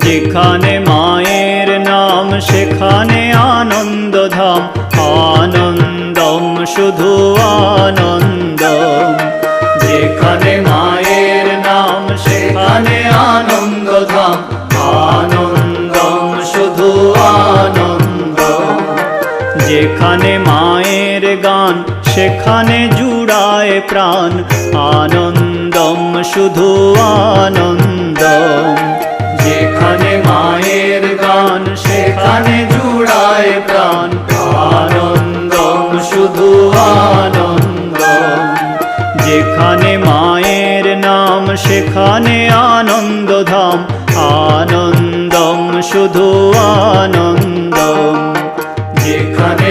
যেখানে মায়ের নাম সেখানে আনন্দধাম, আনন্দম শুধু আনন্দম। যেখানে মায়ের নাম সেখানে আনন্দধাম, আনন্দম শুধু আনন্দম। যেখানে মায়ের গান সেখানে জুড়ায় প্রাণ, আনন্দম শুধু আনন্দম। যেখানে মায়ের গান সেখানে জুড়ায় প্রাণ, আনন্দম শুধু আনন্দম। যেখানে মায়ের নাম সেখানে আনন্দধাম, আনন্দম শুধু আনন্দম। যেখানে